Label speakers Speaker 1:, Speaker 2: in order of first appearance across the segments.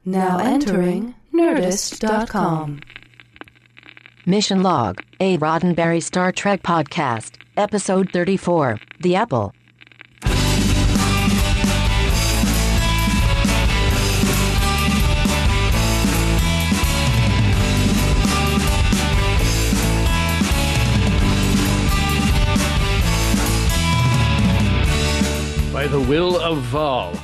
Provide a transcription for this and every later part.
Speaker 1: Now entering Nerdist.com.
Speaker 2: Mission Log, a Roddenberry Star Trek podcast, Episode 34, The Apple.
Speaker 3: By the will of Vaal,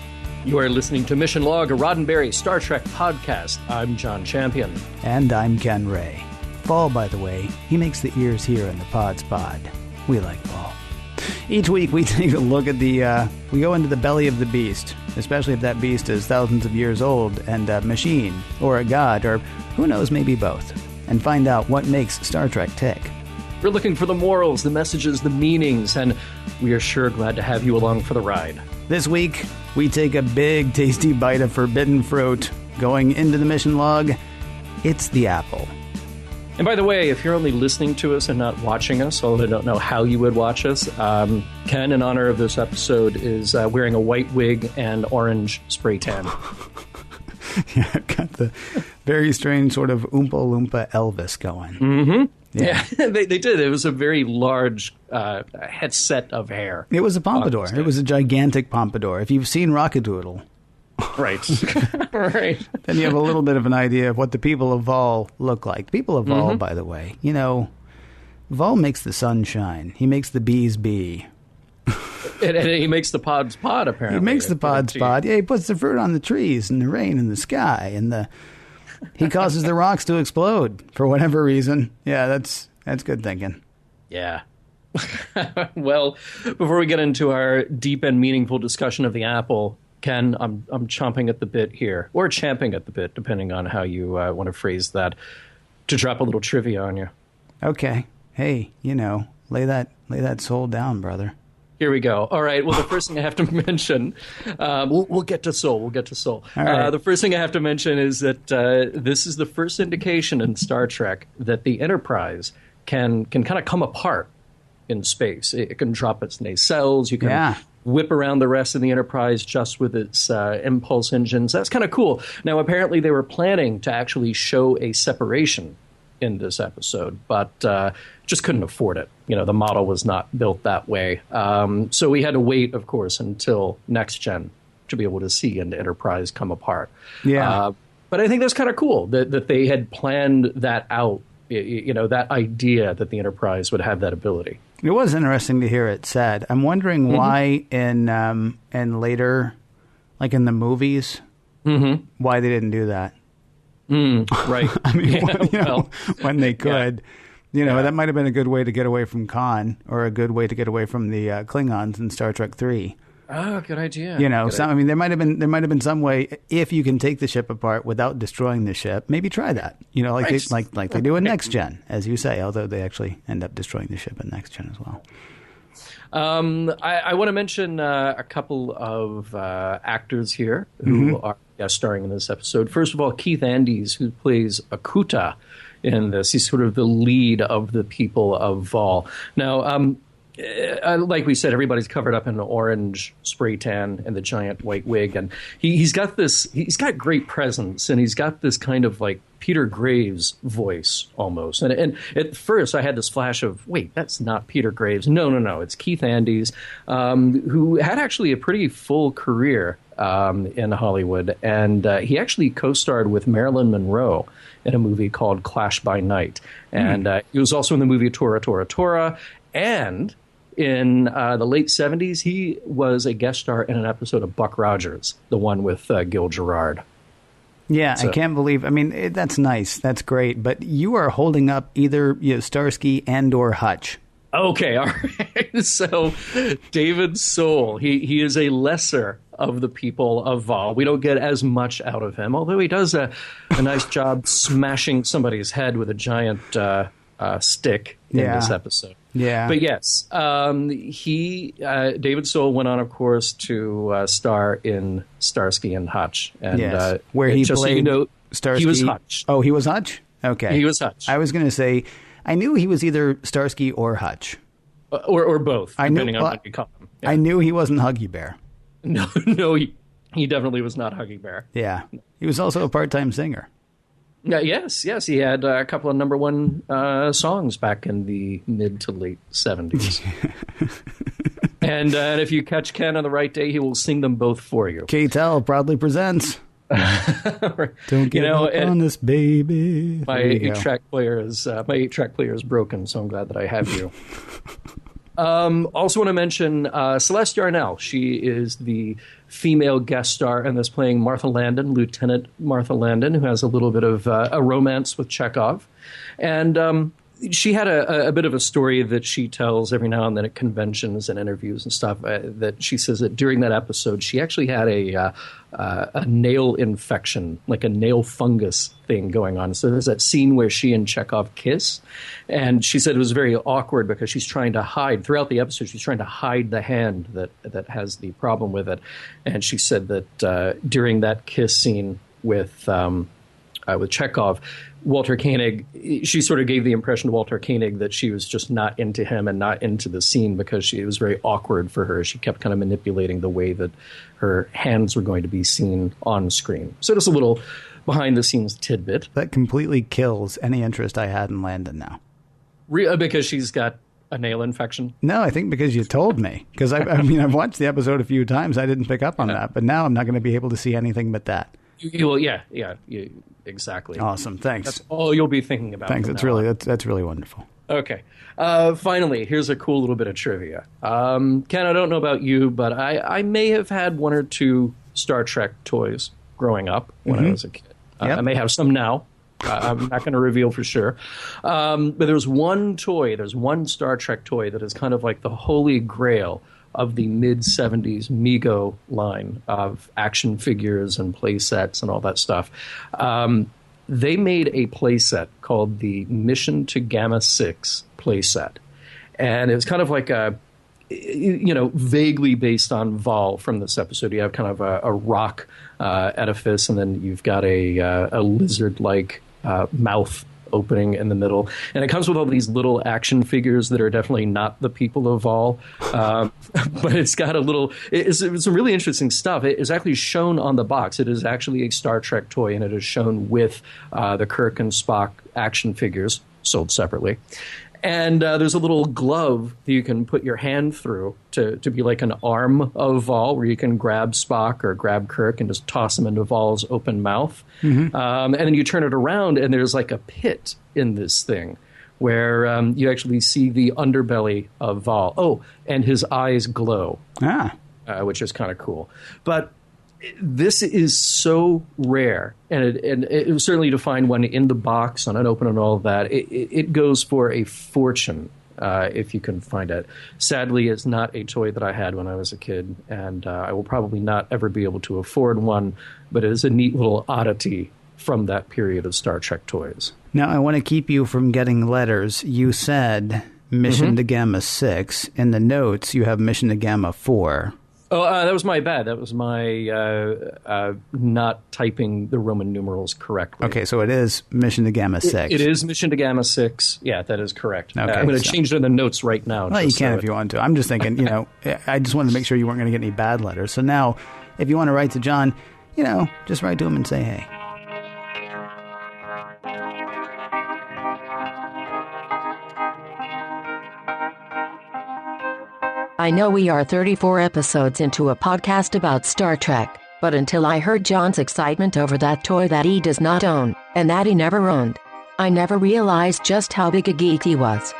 Speaker 3: you are listening to Mission Log, a Roddenberry Star Trek podcast. I'm John Champion.
Speaker 4: And I'm Ken Ray. Vaal, by the way, he makes the ears here in the pod's pod. We like Vaal. Each week we take a look at we go into the belly of the beast, especially if that beast is thousands of years old and a machine, or a god, or who knows, maybe both, and find out what makes Star Trek tick.
Speaker 3: We're looking for the morals, the messages, the meanings, and we are sure glad to have you along for the ride.
Speaker 4: This week, we take a big, tasty bite of forbidden fruit. Going into the mission log, it's the apple.
Speaker 3: And by the way, if you're only listening to us and not watching us, although I don't know how you would watch us, Ken, in honor of this episode, is wearing a white wig and orange spray tan.
Speaker 4: Yeah, I've got the very strange sort of Oompa Loompa Elvis going.
Speaker 3: Mm-hmm. Yeah, they did. It was a very large headset of hair.
Speaker 4: It was a pompadour. It was a gigantic pompadour. If you've seen Rockadoodle.
Speaker 3: Right. Right.
Speaker 4: Then you have a little bit of an idea of what the people of Vaal look like. The people of Vaal, by the way, you know, Vaal makes the sun shine. He makes the bees bee.
Speaker 3: And he makes the pods pod, apparently.
Speaker 4: He makes the pods pod. Yeah, he puts the fruit on the trees and the rain in the sky and he causes the rocks to explode for whatever reason. Yeah, that's good thinking.
Speaker 3: Yeah. Well, before we get into our deep and meaningful discussion of the apple, Ken, I'm chomping at the bit here, or champing at the bit, depending on how you want to phrase that, to drop a little trivia on you.
Speaker 4: Okay. Hey, you know, lay that soul down, brother.
Speaker 3: Here we go. All right. Well, the first thing I have to mention, we'll get to soul. We'll get to soul.
Speaker 4: Right.
Speaker 3: The first thing I have to mention is that this is the first indication in Star Trek that the Enterprise can kind of come apart in space. It can drop its nacelles. You can whip around the rest of the Enterprise just with its impulse engines. That's kind of cool. Now, apparently they were planning to actually show a separation in this episode, but just couldn't afford it. You know, the model was not built that way. So we had to wait, of course, until next gen to be able to see an Enterprise come apart.
Speaker 4: Yeah.
Speaker 3: But I think that's kind of cool that they had planned that out, you know, that idea that the Enterprise would have that ability.
Speaker 4: It was interesting to hear it said. I'm wondering why in later, like in the movies, why they didn't do that.
Speaker 3: Right.
Speaker 4: I mean, when they could. You know, that might have been a good way to get away from Khan, or a good way to get away from the Klingons in Star Trek 3.
Speaker 3: Oh, good idea.
Speaker 4: You know, I mean, there might have been some way, if you can take the ship apart without destroying the ship, maybe try that. You know, like they do in Next Gen, as you say, although they actually end up destroying the ship in Next Gen as well.
Speaker 3: I want to mention a couple of actors here who are guest starring in this episode. First of all, Keith Andes, who plays Akuta in this. He's sort of the lead of the people of Vaal. Now, like we said, everybody's covered up in an orange spray tan and the giant white wig, and he's got great presence, and he's got this kind of like Peter Graves voice almost. And at first I had this flash of, wait, that's not Peter Graves. No, it's Keith Andes, who had actually a pretty full career in Hollywood, and he actually co-starred with Marilyn Monroe in a movie called Clash by Night, and he was also in the movie Tora Tora Tora, and in the late 70s he was a guest star in an episode of Buck Rogers, the one with Gil Gerard.
Speaker 4: Yeah, so. I can't believe. I mean, that's nice. That's great. But you are holding up either Starsky and or Hutch.
Speaker 3: Okay, all right. So David Soul, he is a lesser of the people of Vaal. We don't get as much out of him, although he does a nice job smashing somebody's head with a giant stick in this episode.
Speaker 4: Yeah.
Speaker 3: But yes, David Soul went on, of course, to star in Starsky and Hutch. And,
Speaker 4: where he
Speaker 3: just
Speaker 4: played
Speaker 3: so you know,
Speaker 4: Starsky.
Speaker 3: He was Hutch.
Speaker 4: Oh, he was Hutch? Okay.
Speaker 3: He was Hutch.
Speaker 4: I was going to say, I knew he was either Starsky or Hutch.
Speaker 3: Or both, depending on what you call him. Yeah.
Speaker 4: I knew he wasn't Huggy Bear.
Speaker 3: No, He definitely was not Huggy Bear.
Speaker 4: Yeah. He was also a part-time singer.
Speaker 3: Yes. He had a couple of number one songs back in the mid to late 70s. And if you catch Ken on the right day, he will sing them both for you.
Speaker 4: K-Tel proudly presents. Don't get on this, baby.
Speaker 3: My 8-track player is broken, so I'm glad that I have you. Also want to mention Celeste Yarnell. She is the female guest star in this, playing Martha Landon, Lieutenant Martha Landon, who has a little bit of a romance with Chekhov. And she had a bit of a story that she tells every now and then at conventions and interviews and stuff, that she says that during that episode she actually had a nail infection, like a nail fungus thing going on. So there's that scene where she and Chekhov kiss, and she said it was very awkward because she's trying to hide, throughout the episode, she's trying to hide the hand that has the problem with it. And she said that during that kiss scene with Chekhov, Walter Koenig, she sort of gave the impression to Walter Koenig that she was just not into him and not into the scene because it was very awkward for her. She kept kind of manipulating the way that her hands were going to be seen on screen. So just a little behind-the-scenes tidbit.
Speaker 4: That completely kills any interest I had in Landon now.
Speaker 3: Because she's got a nail infection?
Speaker 4: No, I think because you told me. Because I've watched the episode a few times. I didn't pick up on that. But now I'm not going to be able to see anything but that.
Speaker 3: Well, yeah, exactly.
Speaker 4: Awesome, thanks.
Speaker 3: That's all you'll be thinking about.
Speaker 4: Thanks. That's really wonderful.
Speaker 3: Okay. Finally, here's a cool little bit of trivia. Ken, I don't know about you, but I may have had one or two Star Trek toys growing up when I was a kid.
Speaker 4: Yep.
Speaker 3: I may have some now. I'm not going to reveal for sure. But there's one Star Trek toy that is kind of like the holy grail of the mid-70s Mego line of action figures and play sets and all that stuff. They made a play set called the Mission to Gamma 6 play set. And it was kind of like vaguely based on Vaal from this episode. You have kind of a rock edifice, and then you've got a lizard-like mouth opening in the middle, and it comes with all these little action figures that are definitely not the people of Vaal, but it's got it's some really interesting stuff. It is actually shown on the box. It is actually a Star Trek toy, and it is shown with the Kirk and Spock action figures sold separately. And there's a little glove that you can put your hand through to be like an arm of Vaal, where you can grab Spock or grab Kirk and just toss them into Vaal's open mouth. Mm-hmm. And then you turn it around, and there's like a pit in this thing where you actually see the underbelly of Vaal. Oh, and his eyes glow, which is kind of cool. But this is so rare, and it was certainly to find one in the box, unopened and all of that. It goes for a fortune if you can find it. Sadly, it's not a toy that I had when I was a kid, and I will probably not ever be able to afford one, but it is a neat little oddity from that period of Star Trek toys.
Speaker 4: Now, I want to keep you from getting letters. You said Mission to Gamma 6. In the notes, you have Mission to Gamma 4.
Speaker 3: Oh, that was my bad. That was my not typing the Roman numerals correctly.
Speaker 4: Okay, so it is Mission to Gamma 6.
Speaker 3: It is Mission to Gamma 6. Yeah, that is correct.
Speaker 4: Okay,
Speaker 3: I'm going to change it in the notes right now.
Speaker 4: Well, you can if you want to. I'm just thinking, I just wanted to make sure you weren't going to get any bad letters. So now, if you want to write to John, just write to him and say, hey.
Speaker 2: I know we are 34 episodes into a podcast about Star Trek, but until I heard John's excitement over that toy that he does not own, and that he never owned, I never realized just how big a geek he was.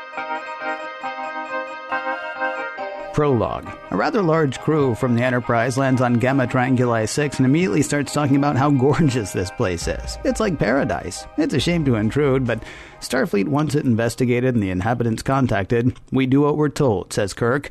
Speaker 4: Prologue. A rather large crew from the Enterprise lands on Gamma Trianguli 6 and immediately starts talking about how gorgeous this place is. It's like paradise. It's a shame to intrude, but Starfleet wants it investigated and the inhabitants contacted. We do what we're told, says Kirk.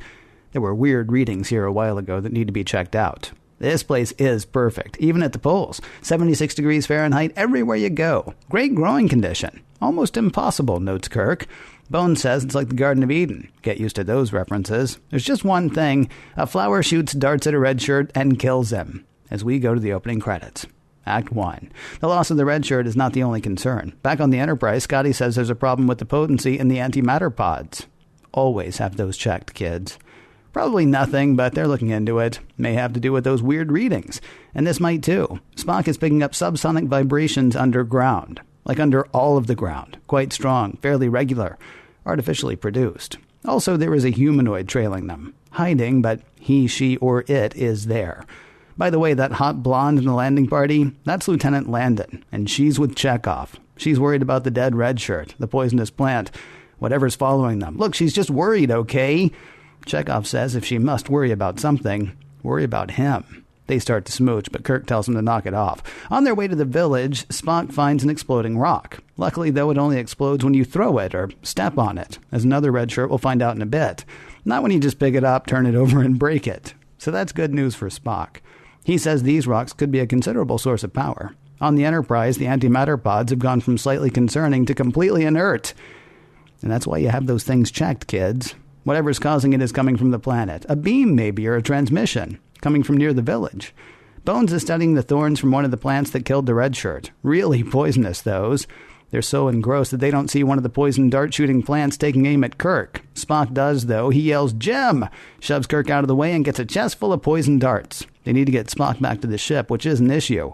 Speaker 4: There were weird readings here a while ago that need to be checked out. This place is perfect, even at the poles. 76 degrees Fahrenheit everywhere you go. Great growing condition. Almost impossible, notes Kirk. Bones says it's like the Garden of Eden. Get used to those references. There's just one thing. A flower shoots darts at a red shirt and kills him. As we go to the opening credits. Act 1. The loss of the red shirt is not the only concern. Back on the Enterprise, Scotty says there's a problem with the potency in the antimatter pods. Always have those checked, kids. Probably nothing, but they're looking into it. May have to do with those weird readings. And this might too. Spock is picking up subsonic vibrations underground. Like under all of the ground. Quite strong, fairly regular. Artificially produced. Also, there is a humanoid trailing them. Hiding, but he, she, or it is there. By the way, that hot blonde in the landing party, that's Lieutenant Landon. And she's with Chekhov. She's worried about the dead red shirt, the poisonous plant, whatever's following them. Look, she's just worried, okay? Chekhov says if she must worry about something, worry about him. They start to smooch, but Kirk tells him to knock it off. On their way to the village, Spock finds an exploding rock. Luckily, though, it only explodes when you throw it or step on it, as another red shirt will find out in a bit. Not when you just pick it up, turn it over, and break it. So that's good news for Spock. He says these rocks could be a considerable source of power. On the Enterprise, the antimatter pods have gone from slightly concerning to completely inert. And that's why you have those things checked, kids. Whatever's causing it is coming from the planet. A beam, maybe, or a transmission, coming from near the village. Bones is studying the thorns from one of the plants that killed the red shirt. Really poisonous, those. They're so engrossed that they don't see one of the poison dart-shooting plants taking aim at Kirk. Spock does, though. He yells, "Jim!" Shoves Kirk out of the way and gets a chest full of poison darts. They need to get Spock back to the ship, which is an issue.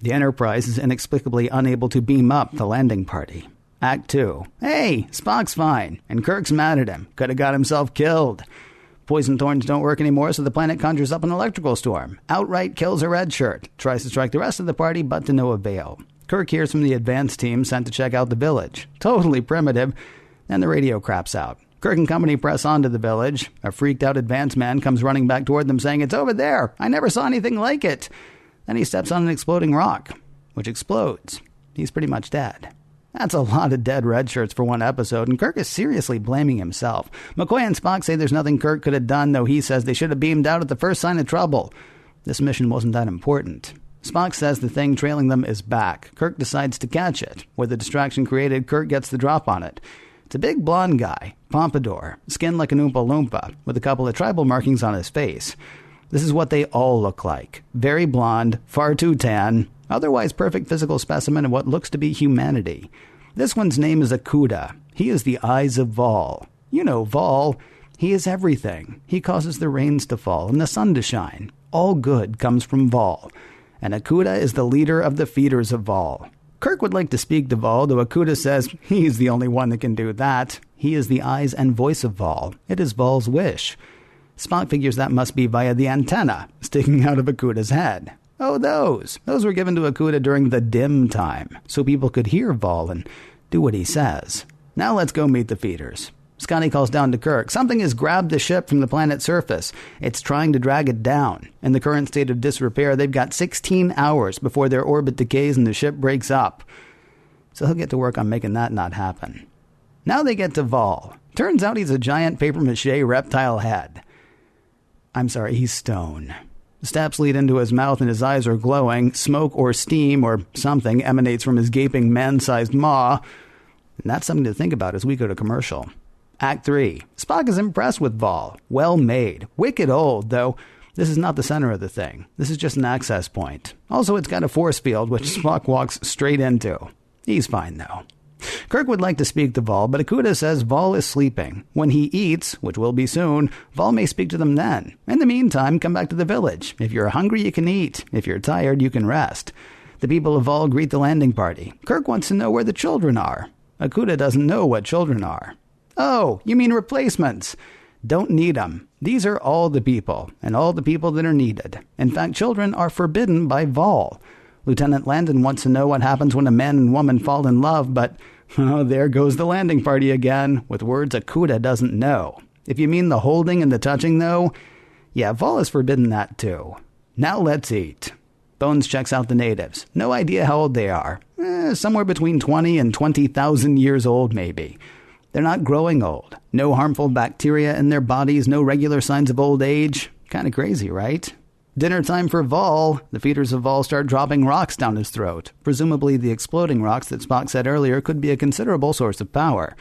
Speaker 4: The Enterprise is inexplicably unable to beam up the landing party. Act 2. Hey, Spock's fine, and Kirk's mad at him. Could have got himself killed. Poison thorns don't work anymore, so the planet conjures up an electrical storm. Outright kills a red shirt. Tries to strike the rest of the party, but to no avail. Kirk hears from the advance team sent to check out the village. Totally primitive. Then the radio craps out. Kirk and company press on to the village. A freaked-out advance man comes running back toward them saying, "It's over there! I never saw anything like it!" Then he steps on an exploding rock, which explodes. He's pretty much dead. That's a lot of dead red shirts for one episode, and Kirk is seriously blaming himself. McCoy and Spock say there's nothing Kirk could have done, though he says they should have beamed out at the first sign of trouble. This mission wasn't that important. Spock says the thing trailing them is back. Kirk decides to catch it. With the distraction created, Kirk gets the drop on it. It's a big blonde guy, pompadour, skin like an Oompa Loompa, with a couple of tribal markings on his face. This is what they all look like. Very blonde, far too tan, otherwise perfect physical specimen of what looks to be humanity. This one's name is Akuda. He is the eyes of Vaal. You know Vaal. He is everything. He causes the rains to fall and the sun to shine. All good comes from Vaal. And Akuda is the leader of the feeders of Vaal. Kirk would like to speak to Vaal, though Akuda says he's the only one that can do that. He is the eyes and voice of Vaal. It is Vaal's wish. Spock figures that must be via the antenna sticking out of Akuda's head. Oh, those were given to Akuda during the dim time, so people could hear Vaal and do what he says. Now let's go meet the feeders. Scotty calls down to Kirk. Something has grabbed the ship from the planet's surface. It's trying to drag it down. In the current state of disrepair, they've got 16 hours before their orbit decays and the ship breaks up. So he'll get to work on making that not happen. Now they get to Vaal. Turns out he's a giant papier-mâché reptile head. I'm sorry, he's stone. Steps lead into his mouth and his eyes are glowing. Smoke or steam or something emanates from his gaping man-sized maw. And that's something to think about as we go to commercial. Act 3. Spock is impressed with Vaal. Well made. Wicked old, though this is not the center of the thing. This is just an access point. Also, it's got a force field, which Spock walks straight into. He's fine, though. Kirk would like to speak to Vaal, but Akuda says Vaal is sleeping. When he eats, which will be soon, Vaal may speak to them then. In the meantime, come back to the village. If you're hungry, you can eat. If you're tired, you can rest. The people of Vaal greet the landing party. Kirk wants to know where the children are. Akuda doesn't know what children are. Oh, you mean replacements? Don't need them. These are all the people, and all the people that are needed. In fact, children are forbidden by Vaal. Lieutenant Landon wants to know what happens when a man and woman fall in love, but there goes the landing party again, with words Akuda doesn't know. If you mean the holding and the touching, though, yeah, Vaal is forbidden that too. Now let's eat. Bones checks out the natives. No idea how old they are. Somewhere between 20 and 20,000 years old, maybe. They're not growing old. No harmful bacteria in their bodies, no regular signs of old age. Kind of crazy, right? Dinner time for Vaal. The feeders of Vaal start dropping rocks down his throat. Presumably the exploding rocks that Spock said earlier could be a considerable source of power.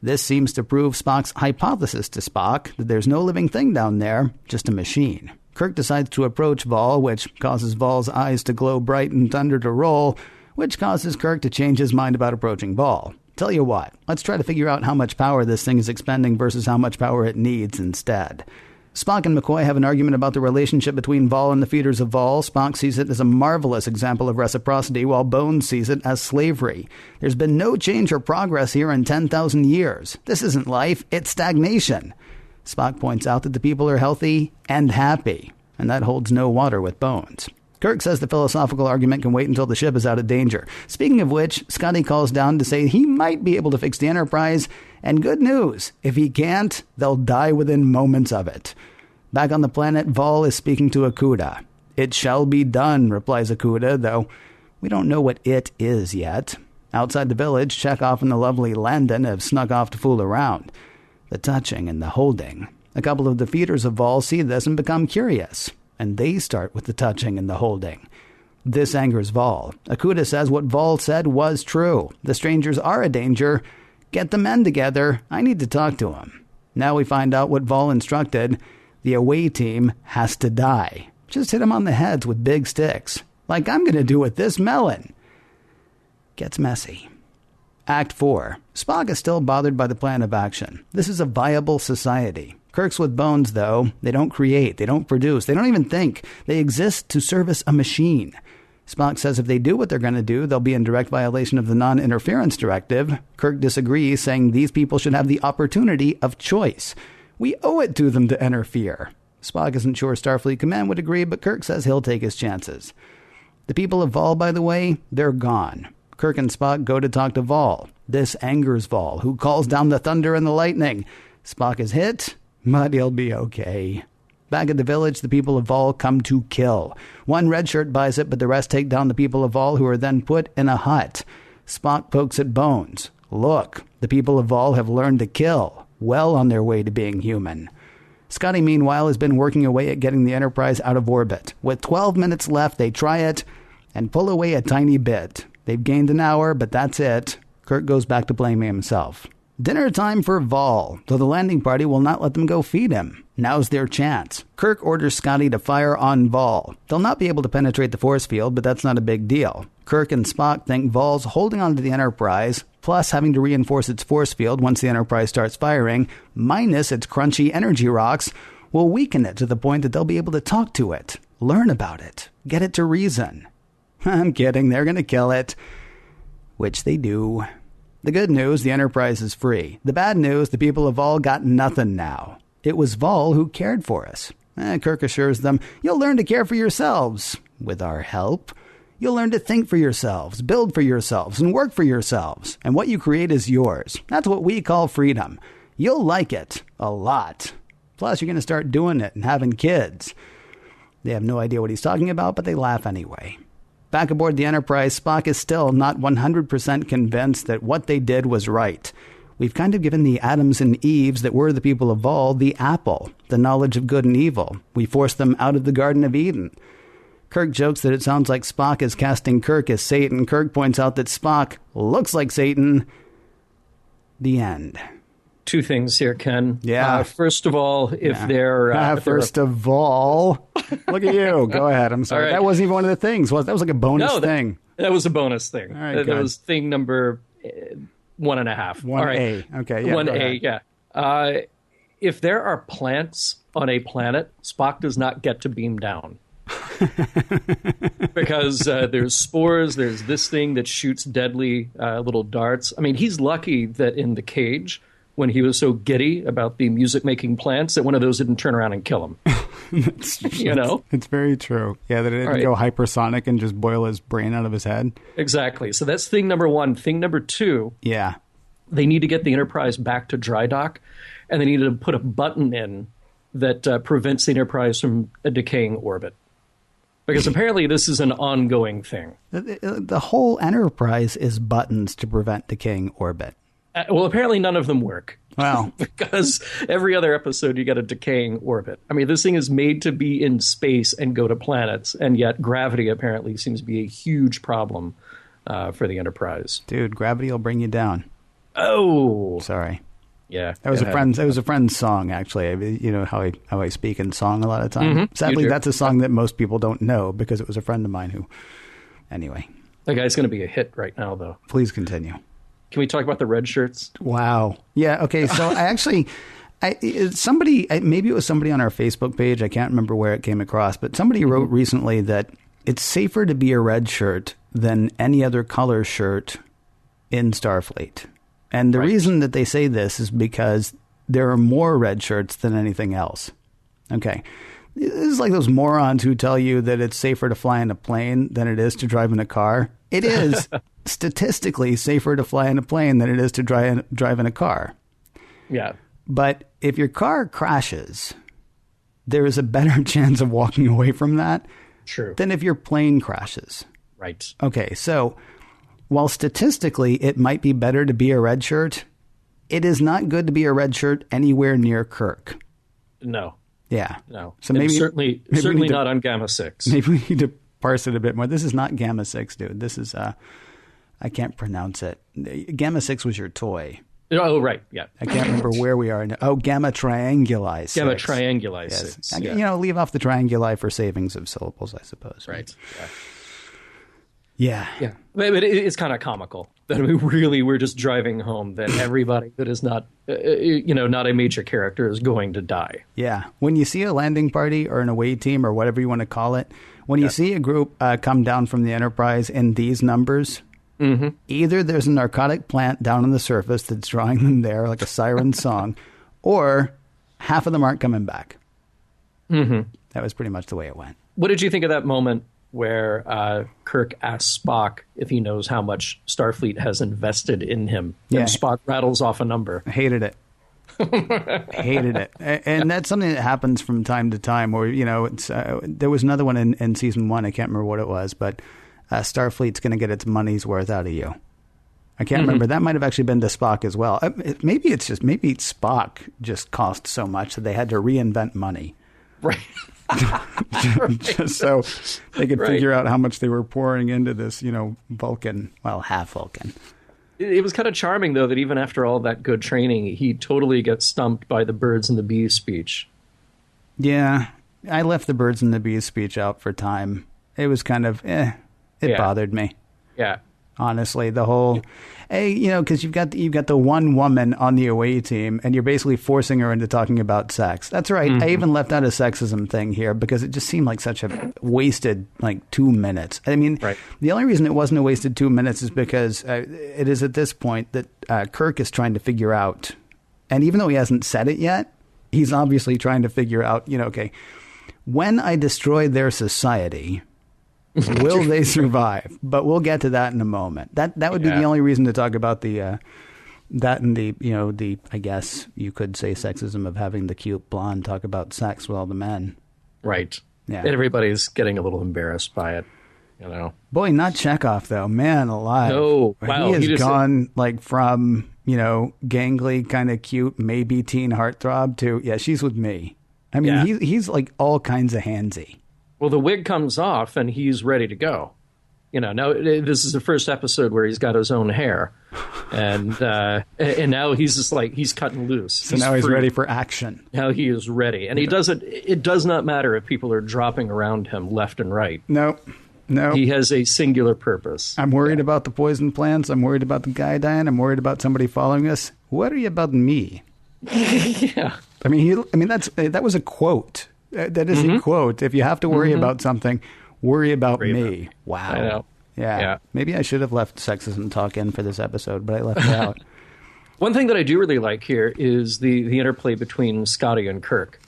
Speaker 4: This seems to prove Spock's hypothesis to Spock that there's no living thing down there, just a machine. Kirk decides to approach Vaal, which causes Vaal's eyes to glow bright and thunder to roll, which causes Kirk to change his mind about approaching Vaal. Tell you what, let's try to figure out how much power this thing is expending versus how much power it needs instead. Spock and McCoy have an argument about the relationship between Vaal and the feeders of Vaal. Spock sees it as a marvelous example of reciprocity, while Bones sees it as slavery. There's been no change or progress here in 10,000 years. This isn't life, it's stagnation. Spock points out that the people are healthy and happy, and that holds no water with Bones. Kirk says the philosophical argument can wait until the ship is out of danger. Speaking of which, Scotty calls down to say he might be able to fix the Enterprise, and good news, if he can't, they'll die within moments of it. Back on the planet, Vaal is speaking to Akuda. It shall be done, replies Akuda, though we don't know what it is yet. Outside the village, Chekhov and the lovely Landon have snuck off to fool around. The touching and the holding. A couple of the feeders of Vaal see this and become curious, and they start with the touching and the holding. This angers Vaal. Akuda says what Vaal said was true. The strangers are a danger. Get the men together. I need to talk to them. Now we find out what Vaal instructed. The away team has to die. Just hit them on the heads with big sticks. Like I'm going to do with this melon. Gets messy. Act 4. Spock is still bothered by the plan of action. This is a viable society. Kirk's with Bones, though. They don't create. They don't produce. They don't even think. They exist to service a machine. Spock says if they do what they're going to do, they'll be in direct violation of the non-interference directive. Kirk disagrees, saying these people should have the opportunity of choice. We owe it to them to interfere. Spock isn't sure Starfleet Command would agree, but Kirk says he'll take his chances. The people of Vaal, by the way, they're gone. Kirk and Spock go to talk to Vaal. This angers Vaal, who calls down the thunder and the lightning. Spock is hit, but he'll be okay. Back at the village, the people of Vaal come to kill. One red shirt buys it, but the rest take down the people of Vaal, who are then put in a hut. Spock pokes at Bones. Look, the people of Vaal have learned to kill. Well on their way to being human. Scotty, meanwhile, has been working away at getting the Enterprise out of orbit. With 12 minutes left, they try it and pull away a tiny bit. They've gained an hour, but that's it. Kirk goes back to blaming himself. Dinner time for Vaal, though the landing party will not let them go feed him. Now's their chance. Kirk orders Scotty to fire on Vaal. They'll not be able to penetrate the force field, but that's not a big deal. Kirk and Spock think Vaal's holding on to the Enterprise, plus having to reinforce its force field once the Enterprise starts firing, minus its crunchy energy rocks, will weaken it to the point that they'll be able to talk to it, learn about it, get it to reason. I'm kidding, they're going to kill it. Which they do. The good news, the Enterprise is free. The bad news, the people of Vaal got nothing now. It was Vaal who cared for us. Kirk assures them, you'll learn to care for yourselves. With our help. You'll learn to think for yourselves, build for yourselves, and work for yourselves. And what you create is yours. That's what we call freedom. You'll like it. A lot. Plus, you're going to start doing it and having kids. They have no idea what he's talking about, but they laugh anyway. Back aboard the Enterprise, Spock is still not 100% convinced that what they did was right. We've kind of given the Adams and Eves that were the people of Vaal the apple, the knowledge of good and evil. We forced them out of the Garden of Eden. Kirk jokes that it sounds like Spock is casting Kirk as Satan. Kirk points out that Spock looks like Satan. The end.
Speaker 3: Two things here, Ken.
Speaker 4: Yeah.
Speaker 3: First of all, if they're...
Speaker 4: first of all... Look at you. Go ahead. I'm sorry. Right. That wasn't even one of the things. That was like a bonus thing.
Speaker 3: That was a bonus thing.
Speaker 4: All right,
Speaker 3: that was thing number 1.5.
Speaker 4: 1A.
Speaker 3: All right.
Speaker 4: Okay. Yeah,
Speaker 3: 1A, yeah. If there are plants on a planet, Spock does not get to beam down. Because there's spores, there's this thing that shoots deadly little darts. I mean, he's lucky that in the cage, when he was so giddy about the music-making plants, that one of those didn't turn around and kill him.
Speaker 4: It's very true. Yeah, that it didn't go hypersonic and just boil his brain out of his head.
Speaker 3: Exactly. So that's thing number one. Thing number two, they need to get the Enterprise back to dry dock, and they need to put a button in that prevents the Enterprise from a decaying orbit. Because apparently this is an ongoing thing.
Speaker 4: The whole Enterprise is buttons to prevent decaying orbit.
Speaker 3: Well, apparently none of them work.
Speaker 4: Wow.
Speaker 3: Because every other episode you get a decaying orbit. I mean, this thing is made to be in space and go to planets, and yet gravity apparently seems to be a huge problem for the Enterprise.
Speaker 4: Dude, gravity will bring you down.
Speaker 3: Oh.
Speaker 4: Sorry.
Speaker 3: Yeah.
Speaker 4: That was a friend's song, actually. You know how I speak in song a lot of time.
Speaker 3: Mm-hmm.
Speaker 4: Sadly, that's a song that most people don't know because it was a friend of mine who... Anyway.
Speaker 3: That guy's going to be a hit right now, though.
Speaker 4: Please continue.
Speaker 3: Can we talk about the red shirts?
Speaker 4: Wow. Yeah, okay. So Maybe it was somebody on our Facebook page. I can't remember where it came across, but somebody wrote recently that it's safer to be a red shirt than any other color shirt in Starfleet. And the reason that they say this is because there are more red shirts than anything else. Okay. This is like those morons who tell you that it's safer to fly in a plane than it is to drive in a car. It is statistically safer to fly in a plane than it is to drive in a car.
Speaker 3: Yeah.
Speaker 4: But if your car crashes, there is a better chance of walking away from that than if your plane crashes.
Speaker 3: Right.
Speaker 4: Okay, so while statistically it might be better to be a red shirt, it is not good to be a red shirt anywhere near Kirk.
Speaker 3: No.
Speaker 4: Yeah.
Speaker 3: No.
Speaker 4: So maybe
Speaker 3: certainly not on Gamma 6.
Speaker 4: Maybe we need to parse it a bit more. This is not Gamma 6, dude. This is, I can't pronounce it. Gamma 6 was your toy.
Speaker 3: Oh, right. Yeah.
Speaker 4: I can't remember where we are. Oh, Gamma Trianguli 6.
Speaker 3: Gamma Trianguli 6.
Speaker 4: Yes.
Speaker 3: Yeah.
Speaker 4: You know, leave off the trianguli for savings of syllables, I suppose.
Speaker 3: Right.
Speaker 4: Yeah.
Speaker 3: Yeah. But it's kind of comical that we're just driving home that everybody that is not, not a major character is going to die.
Speaker 4: Yeah. When you see a landing party or an away team or whatever you want to call it, when you see a group come down from the Enterprise in these numbers, either there's a narcotic plant down on the surface that's drawing them there like a siren song, or half of them aren't coming back. That was pretty much the way it went.
Speaker 3: What did you think of that moment where Kirk asks Spock if he knows how much Starfleet has invested in him?
Speaker 4: Yeah.
Speaker 3: And Spock rattles off a number.
Speaker 4: I hated it. Hated it. And that's something that happens from time to time where, it's there was another one in season 1. I can't remember what it was, but Starfleet's going to get its money's worth out of you. I can't remember. That might have actually been to Spock as well. Maybe Spock just cost so much that they had to reinvent money.
Speaker 3: Right.
Speaker 4: Just so they could figure out how much they were pouring into this, Vulcan, well, half Vulcan.
Speaker 3: It was kind of charming, though, that even after all that good training, he totally gets stumped by the birds and the bees speech.
Speaker 4: Yeah. I left the birds and the bees speech out for time. It was kind of, it bothered me.
Speaker 3: Yeah.
Speaker 4: Honestly, the whole, because you've got the one woman on the away team, and you're basically forcing her into talking about sex. That's right. I even left out a sexism thing here because it just seemed like such a wasted 2 minutes. I mean, the only reason it wasn't a wasted 2 minutes is because it is at this point that Kirk is trying to figure out, and even though he hasn't said it yet, he's obviously trying to figure out, okay, when I destroy their society, will they survive? But we'll get to that in a moment. That would be the only reason to talk about that and the I guess you could say sexism of having the cute blonde talk about sex with all the men.
Speaker 3: Right.
Speaker 4: Yeah.
Speaker 3: Everybody's getting a little embarrassed by it.
Speaker 4: Boy, not Chekhov though. Man alive.
Speaker 3: No. Wow.
Speaker 4: He has gone from gangly, kind of cute, maybe teen heartthrob to she's with me. I mean, he's like all kinds of handsy.
Speaker 3: Well, the wig comes off and he's ready to go. Now this is the first episode where he's got his own hair, and now he's just he's cutting loose.
Speaker 4: So now he's ready for action.
Speaker 3: Now he is ready, and he doesn't. It does not matter if people are dropping around him left and right.
Speaker 4: No.
Speaker 3: He has a singular purpose.
Speaker 4: I'm worried about the poison plants. I'm worried about the guy dying. I'm worried about somebody following us. What are you about me?
Speaker 3: Yeah.
Speaker 4: I mean, that was a quote. That is a quote. If you have to worry about something, worry about me. Wow.
Speaker 3: I know.
Speaker 4: Yeah. Maybe I should have left sexism talk in for this episode, but I left it out.
Speaker 3: One thing that I do really like here is the interplay between Scotty and Kirk.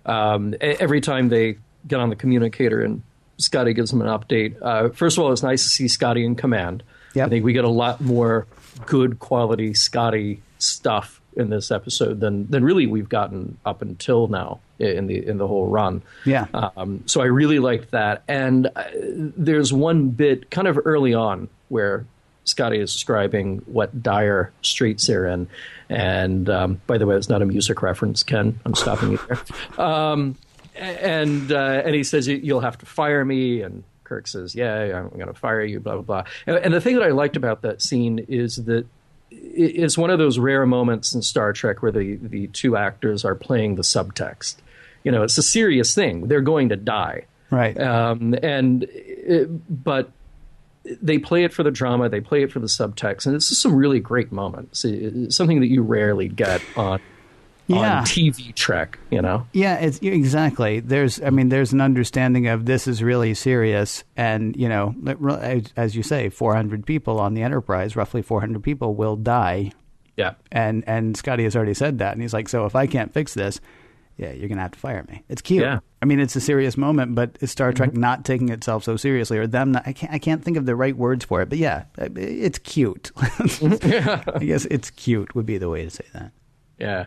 Speaker 3: Every time they get on the communicator and Scotty gives them an update. First of all, it's nice to see Scotty in command. Yep. I think we get a lot more good quality Scotty stuff in this episode than really we've gotten up until now in the whole run.
Speaker 4: Yeah.
Speaker 3: So I really liked that. And there's one bit kind of early on where Scotty is describing what dire straits they're in. And by the way, it's not a music reference, Ken. I'm stopping you there. And he says, you'll have to fire me. And Kirk says, yeah, I'm going to fire you, blah, blah, blah. And the thing that I liked about that scene is that it's one of those rare moments in Star Trek where the two actors are playing the subtext. It's a serious thing. They're going to die.
Speaker 4: Right.
Speaker 3: But they play it for the drama. They play it for the subtext. And it's just some really great moments. It's something that you rarely get on on TV Trek,
Speaker 4: Yeah, it's exactly. There's an understanding of this is really serious, and as you say, 400 people on the Enterprise, roughly 400 people will die.
Speaker 3: Yeah,
Speaker 4: and Scotty has already said that, and he's like, so if I can't fix this, yeah, you're gonna have to fire me. It's cute.
Speaker 3: Yeah.
Speaker 4: I mean, it's a serious moment, but it's Star Trek not taking itself so seriously, or them not, I can't think of the right words for it, but yeah, it's cute. I guess it's cute would be the way to say that.
Speaker 3: Yeah.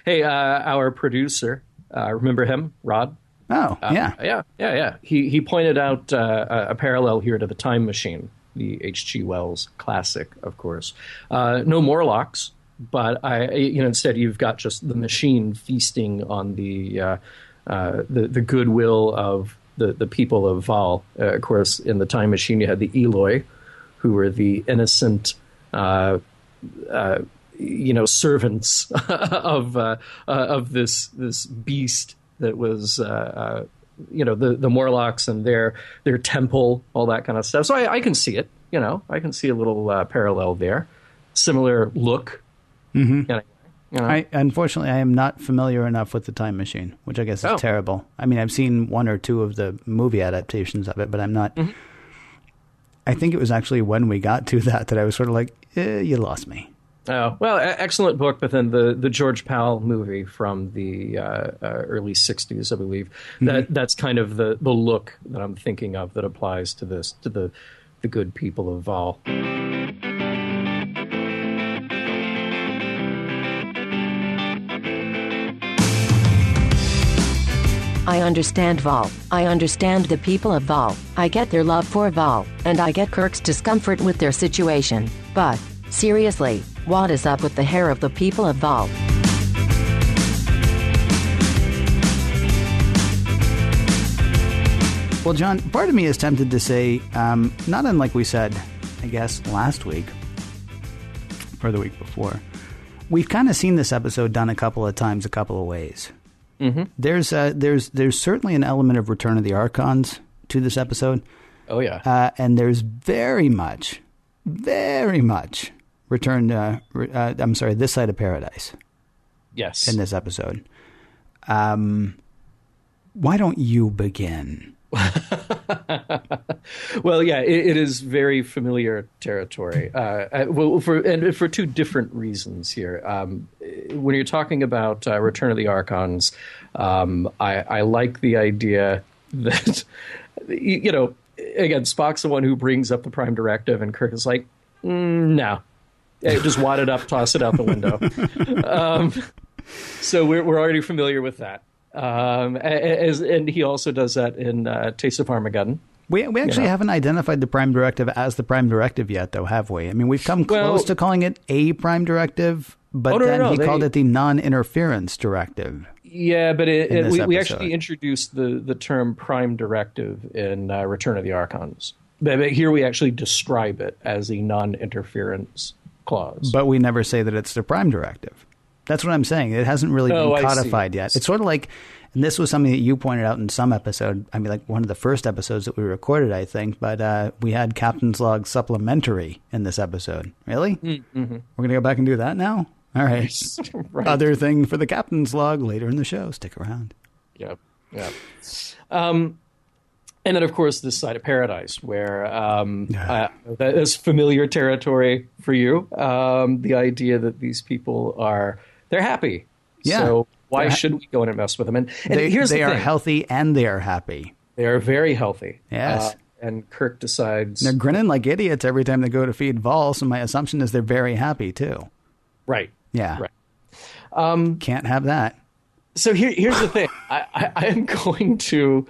Speaker 3: Hey, our producer, remember him, Rod?
Speaker 4: Oh, yeah.
Speaker 3: Yeah. He pointed out a parallel here to The Time Machine, the H.G. Wells classic, of course. No Morlocks, but instead you've got just the machine feasting on the goodwill of the people of Vaal. Of course, in The Time Machine, you had the Eloi, who were the innocent servants of this beast that was the Morlocks and their temple, all that kind of stuff. So I can see it. I can see a little parallel there. Similar look.
Speaker 4: Unfortunately, I am not familiar enough with The Time Machine, which I guess is terrible. I mean, I've seen one or two of the movie adaptations of it, but I'm not. I think it was actually when we got to that I was sort of like, you lost me.
Speaker 3: Oh, well, excellent book, but then the George Powell movie from the early 60s, I believe, that's kind of the look that I'm thinking of that applies to this, to the good people of Vaal.
Speaker 2: I understand Vaal. I understand the people of Vaal. I get their love for Vaal, and I get Kirk's discomfort with their situation. But, seriously, what is up with the hair of the people of Vaal?
Speaker 4: Well, John, part of me is tempted to say, not unlike we said, I guess, last week, or the week before, we've kind of seen this episode done a couple of times, a couple of ways. There's certainly an element of Return of the Archons to this episode.
Speaker 3: Oh, yeah.
Speaker 4: And there's very much Return to, This Side of Paradise.
Speaker 3: Yes.
Speaker 4: In this episode. Why don't you begin?
Speaker 3: Well, yeah, it is very familiar territory. For two different reasons here. When you're talking about Return of the Archons, I like the idea that, again, Spock's the one who brings up the Prime Directive, and Kirk is like, no. Just wad it up, toss it out the window. So we're already familiar with that. And he also does that in Taste of Armageddon.
Speaker 4: We actually haven't identified the Prime Directive as the Prime Directive yet, though, have we? I mean, we've come close to calling it a Prime Directive, but he called it the Non-Interference Directive.
Speaker 3: Yeah, but we actually introduced the term Prime Directive in Return of the Archons. But here we actually describe it as a non-interference clause.
Speaker 4: But we never say that it's the Prime Directive. That's what I'm saying. It hasn't really been codified yet. It's sort of like, and this was something that you pointed out in some episode, I mean, like one of the first episodes that we recorded, I think, but we had Captain's Log Supplementary in this episode. Really? Mm-hmm. We're going to go back and do that now? All right. Right. Other thing for the Captain's Log later in the show. Stick around.
Speaker 3: Yep. And then, of course, This Side of Paradise, where that is familiar territory for you. The idea that these people they're happy.
Speaker 4: Yeah.
Speaker 3: So why should we go in and mess with them? And here's the thing.
Speaker 4: They are healthy and they are happy.
Speaker 3: They are very healthy.
Speaker 4: Yes.
Speaker 3: And Kirk decides...
Speaker 4: They're grinning like idiots every time they go to feed Vaal, so my assumption is they're very happy, too.
Speaker 3: Right.
Speaker 4: Yeah.
Speaker 3: Right.
Speaker 4: Can't have that.
Speaker 3: So here's the thing. I am going to...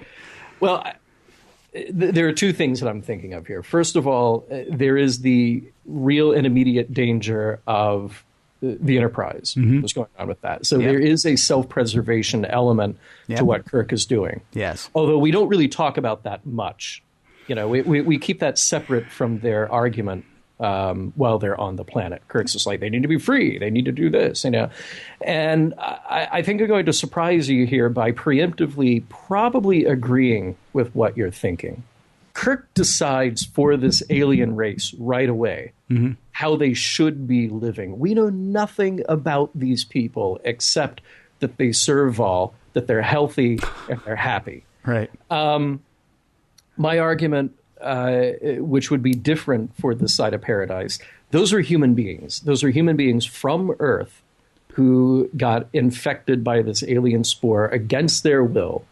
Speaker 3: Well... There are two things that I'm thinking of here. First of all, there is the real and immediate danger of the Enterprise. What's going on with that? So there is a self-preservation element to what Kirk is doing.
Speaker 4: Yes.
Speaker 3: Although we don't really talk about that much. We keep that separate from their argument while they're on the planet. Kirk's just like, they need to be free. They need to do this, And I think I'm going to surprise you here by preemptively probably agreeing with what you're thinking. Kirk decides for this alien race right away how they should be living. We know nothing about these people except that they serve Vaal, that they're healthy, and they're happy.
Speaker 4: Right.
Speaker 3: My argument, which would be different for this side of paradise, those are human beings. Those are human beings from Earth who got infected by this alien spore against their will.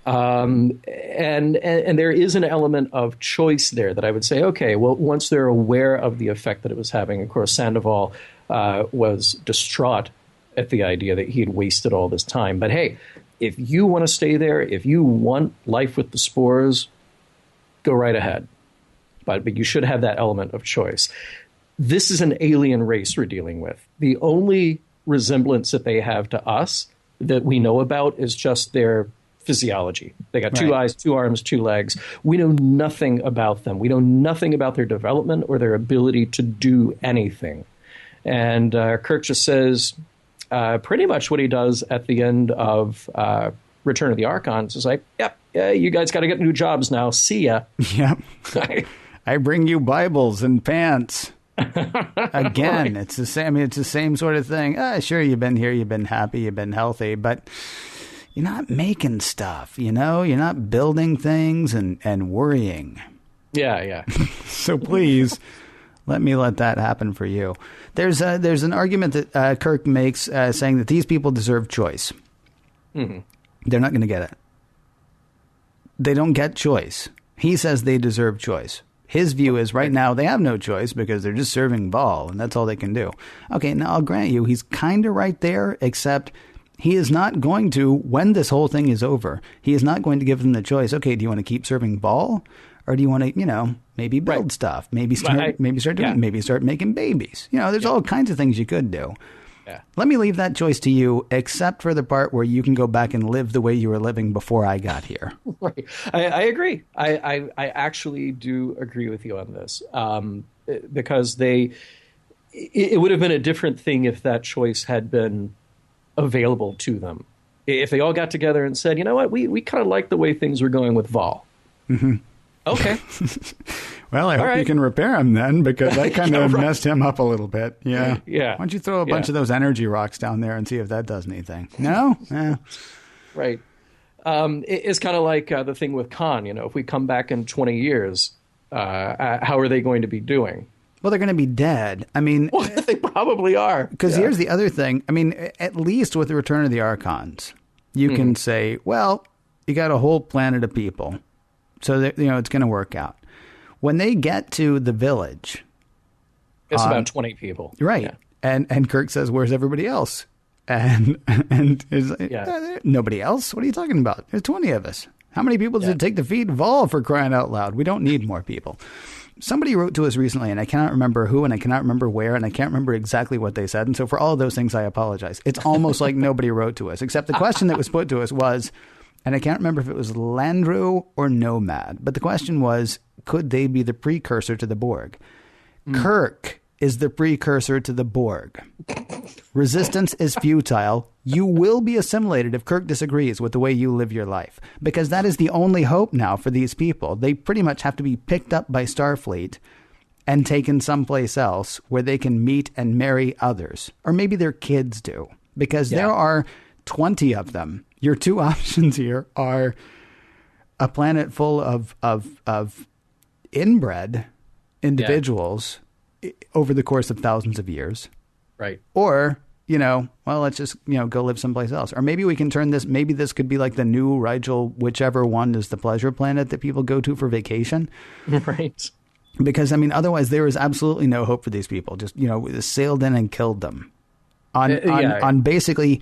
Speaker 3: And there is an element of choice there that I would say, okay, well, once they're aware of the effect that it was having, of course, Sandoval was distraught at the idea that he had wasted all this time. But hey, if you want to stay there, if you want life with the spores, go right ahead. But you should have that element of choice. This is an alien race we're dealing with. The only resemblance that they have to us that we know about is just their physiology. They got two eyes, 2 arms, 2 legs. We know nothing about them. We know nothing about their development or their ability to do anything. And Kirk just says pretty much what he does at the end of Return of the Archons is like, yep, you guys got to get new jobs now. See ya. Yep.
Speaker 4: I bring you Bibles and pants. Again, it's the same. I mean, it's the same sort of thing. Sure, you've been here, you've been happy, you've been healthy, but you're not making stuff, you know? You're not building things and worrying.
Speaker 3: Yeah.
Speaker 4: So please, let that happen for you. There's an argument that Kirk makes saying that these people deserve choice. Mm-hmm. They're not going to get it. They don't get choice. He says they deserve choice. His view is right now they have no choice because they're just serving Vaal, and that's all they can do. Okay, now I'll grant you he's kind of right there, except he is not going to, when this whole thing is over, he is not going to give them the choice. Okay, do you want to keep serving Vaal, or do you want to, maybe build stuff, maybe start making babies? There's all kinds of things you could do. Yeah. Let me leave that choice to you, except for the part where you can go back and live the way you were living before I got here.
Speaker 3: Right. I agree. I actually do agree with you on this, because it would have been a different thing if that choice had been available to them. If they all got together and said, you know what, we kind of like the way things were going with Vaal. Mm-hmm. Okay.
Speaker 4: Well, I hope you can repair him then, because that kind of messed him up a little bit. Yeah.
Speaker 3: Yeah.
Speaker 4: Why don't you throw a bunch of those energy rocks down there and see if that does anything? No? Yeah.
Speaker 3: Right. It's kind of like the thing with Khan. If we come back in 20 years, how are they going to be doing?
Speaker 4: Well, they're going to be dead. I mean...
Speaker 3: Well, they probably are.
Speaker 4: Because here's the other thing. I mean, at least with the Return of the Archons, you can say, well, you got a whole planet of people. So, that, it's going to work out. When they get to the village...
Speaker 3: It's about 20 people.
Speaker 4: Right. Yeah. And Kirk says, where's everybody else? And is nobody else? What are you talking about? There's 20 of us. How many people does it take to feed Vaal, for crying out loud? We don't need more people. Somebody wrote to us recently, and I cannot remember who, and I cannot remember where, and I can't remember exactly what they said. And so for all of those things, I apologize. It's almost like nobody wrote to us, except the question that was put to us was, and I can't remember if it was Landru or Nomad, but the question was, could they be the precursor to the Borg? Kirk is the precursor to the Borg. Resistance is futile. You will be assimilated if Kirk disagrees with the way you live your life, because that is the only hope now for these people. They pretty much have to be picked up by Starfleet and taken someplace else where they can meet and marry others, or maybe their kids do, because there are 20 of them. Your two options here are a planet full of inbred individuals over the course of thousands of years.
Speaker 3: Right.
Speaker 4: Or, let's just, go live someplace else. Or maybe we can turn this, maybe this could be like the new Rigel, whichever one is the pleasure planet that people go to for vacation.
Speaker 3: Right.
Speaker 4: Because, otherwise there is absolutely no hope for these people. Just, sailed in and killed them on basically,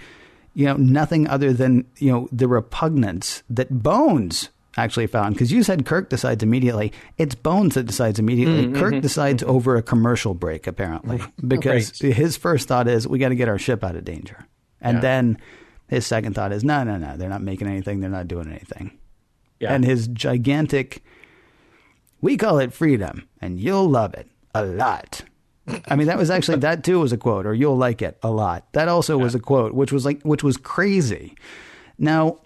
Speaker 4: nothing other than, the repugnance that Bones actually found. Because you said Kirk decides immediately. It's Bones that decides immediately. Kirk decides over a commercial break, apparently, because his first thought is, we got to get our ship out of danger. And then his second thought is, no, they're not making anything. They're not doing anything. Yeah. And his gigantic, we call it freedom, and you'll love it a lot. That was actually, that too was a quote, or you'll like it a lot. That also was a quote, which was crazy. Now,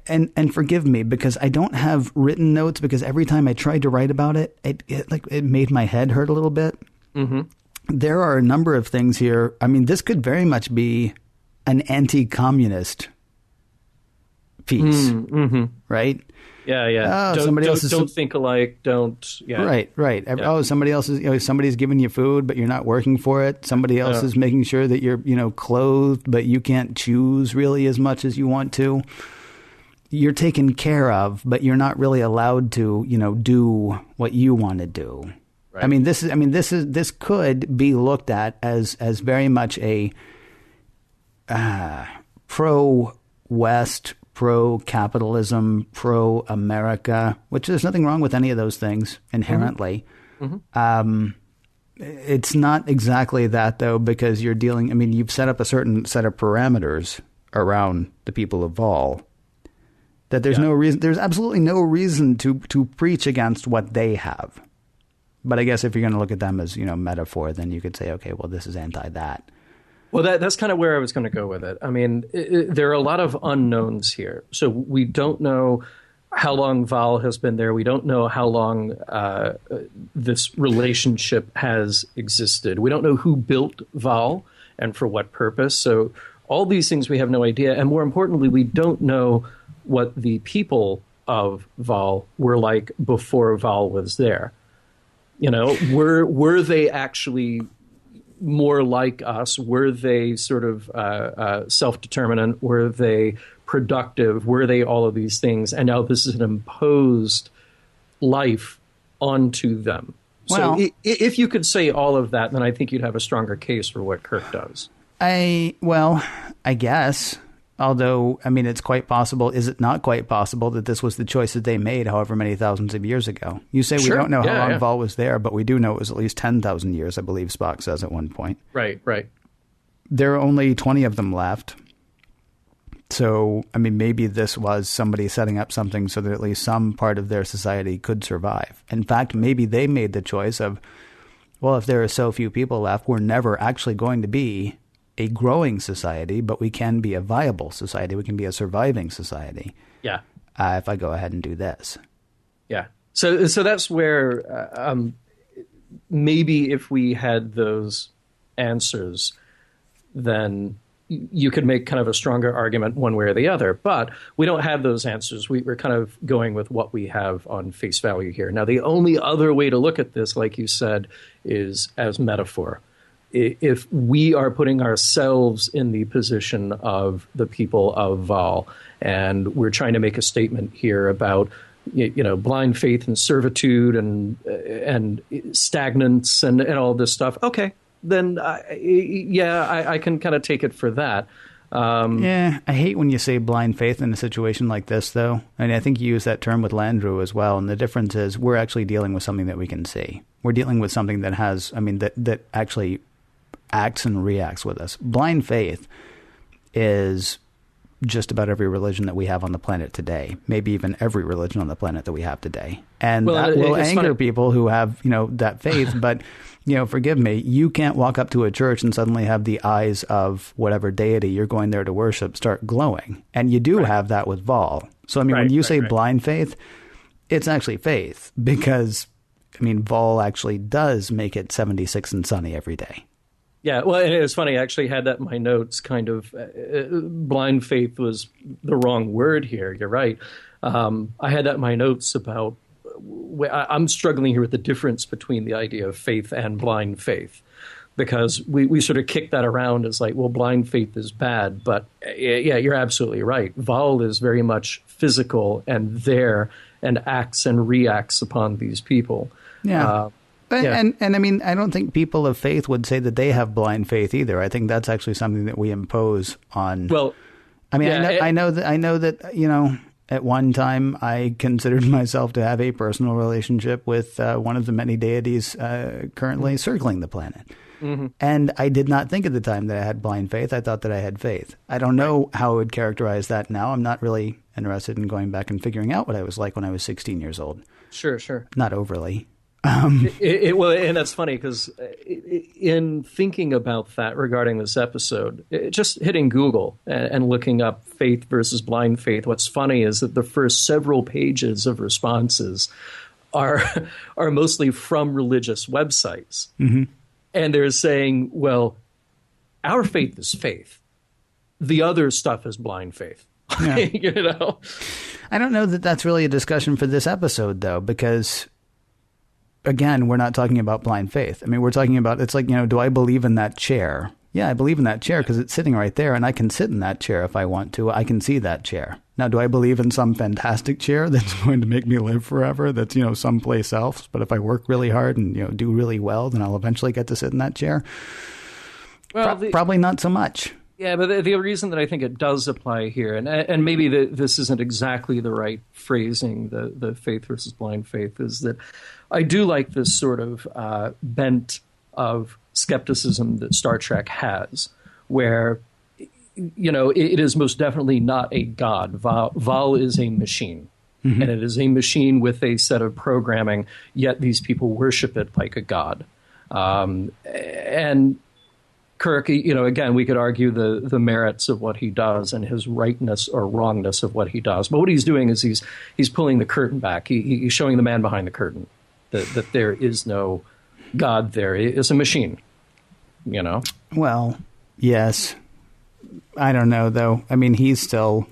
Speaker 4: and forgive me because I don't have written notes because every time I tried to write about it, it made my head hurt a little bit. Mm-hmm. There are a number of things here. I mean, this could very much be an anti-communist piece, right?
Speaker 3: Yeah. Don't think alike. Don't. Yeah.
Speaker 4: Right. Yeah. Oh, somebody else is. Somebody's giving you food, but you're not working for it. Somebody else is making sure that you're, clothed, but you can't choose really as much as you want to. You're taken care of, but you're not really allowed to, do what you want to do. Right. This could be looked at as very much a pro-West, pro-capitalism, pro-America, which there's nothing wrong with any of those things inherently. Mm-hmm. It's not exactly that, though, because you're you've set up a certain set of parameters around the people of Vaal that there's no reason, there's absolutely no reason to preach against what they have. But I guess if you're going to look at them as, metaphor, then you could say, okay, well, this is anti that.
Speaker 3: Well, that's kind of where I was going to go with it. I mean, there are a lot of unknowns here. So we don't know how long Vaal has been there. We don't know how long this relationship has existed. We don't know who built Vaal and for what purpose. So all these things we have no idea. And more importantly, we don't know what the people of Vaal were like before Vaal was there. Were they actually more like us? Were they sort of self-determinant? Were they productive? Were they all of these things? And now this is an imposed life onto them. Well, so if you could say all of that, then I think you'd have a stronger case for what Kirk does. I
Speaker 4: guess. Although, it's quite possible. Is it not quite possible that this was the choice that they made however many thousands of years ago? You say we don't know how long Vaal was there, but we do know it was at least 10,000 years, I believe Spock says at one point.
Speaker 3: Right.
Speaker 4: There are only 20 of them left. So, maybe this was somebody setting up something so that at least some part of their society could survive. In fact, maybe they made the choice of, well, if there are so few people left, we're never actually going to be a growing society, but we can be a viable society. We can be a surviving society.
Speaker 3: Yeah.
Speaker 4: If I go ahead and do this.
Speaker 3: Yeah. So that's where maybe if we had those answers, then you could make kind of a stronger argument one way or the other. But we don't have those answers. We're kind of going with what we have on face value here. Now, the only other way to look at this, like you said, is as metaphor. If we are putting ourselves in the position of the people of Vaal, and we're trying to make a statement here about, blind faith and servitude and stagnance and all this stuff, okay, then I can kind of take it for that.
Speaker 4: I hate when you say blind faith in a situation like this, though. I think you use that term with Landru as well, and the difference is we're actually dealing with something that we can see. We're dealing with something that has, that actually acts and reacts with us. Blind faith is just about every religion that we have on the planet today, maybe even every religion on the planet that we have today. And that will anger people who have, that faith. But, forgive me, you can't walk up to a church and suddenly have the eyes of whatever deity you're going there to worship start glowing. And you do have that with Vaal. So, when you say blind faith, it's actually faith because, Vaal actually does make it 76 and sunny every day.
Speaker 3: Yeah, well, and it was funny. I actually had that in my notes. Kind of blind faith was the wrong word here. You're right. I had that in my notes about. I'm struggling here with the difference between the idea of faith and blind faith, because we sort of kick that around as like, well, blind faith is bad. But yeah, you're absolutely right. Vaal is very much physical and there and acts and reacts upon these people.
Speaker 4: Yeah. And I don't think people of faith would say that they have blind faith either. I think that's actually something that we impose on. Well, I know that at one time I considered myself to have a personal relationship with one of the many deities currently circling the planet. Mm-hmm. And I did not think at the time that I had blind faith. I thought that I had faith. I don't know how I would characterize that now. I'm not really interested in going back and figuring out what I was like when I was 16 years old.
Speaker 3: Sure.
Speaker 4: Not overly.
Speaker 3: Well, and that's funny because in thinking about that regarding this episode, just hitting Google and looking up faith versus blind faith, what's funny is that the first several pages of responses are mostly from religious websites. Mm-hmm. And they're saying, well, our faith is faith. The other stuff is blind faith. Yeah. You know?
Speaker 4: I don't know that that's really a discussion for this episode, though, because, again, we're not talking about blind faith. I mean, we're talking about, it's like, you know, do I believe in that chair? Yeah, I believe in that chair because it's sitting right there and I can sit in that chair if I want to. I can see that chair. Now, do I believe in some fantastic chair that's going to make me live forever? That's, you know, someplace else. But if I work really hard and, you know, do really well, then I'll eventually get to sit in that chair. Well, probably not so much.
Speaker 3: Yeah, but the reason that I think it does apply here, and maybe this isn't exactly the right phrasing, the faith versus blind faith, is that I do like this sort of bent of skepticism that Star Trek has, where, you know, it is most definitely not a god. Vaal is a machine, mm-hmm. and it is a machine with a set of programming, yet these people worship it like a god. And Kirk, you know, again, we could argue the merits of what he does and his rightness or wrongness of what he does. But what he's doing is he's pulling the curtain back. He's showing the man behind the curtain that there is no God there. It's a machine, you know?
Speaker 4: Well, yes. I don't know, though. I mean, he's still...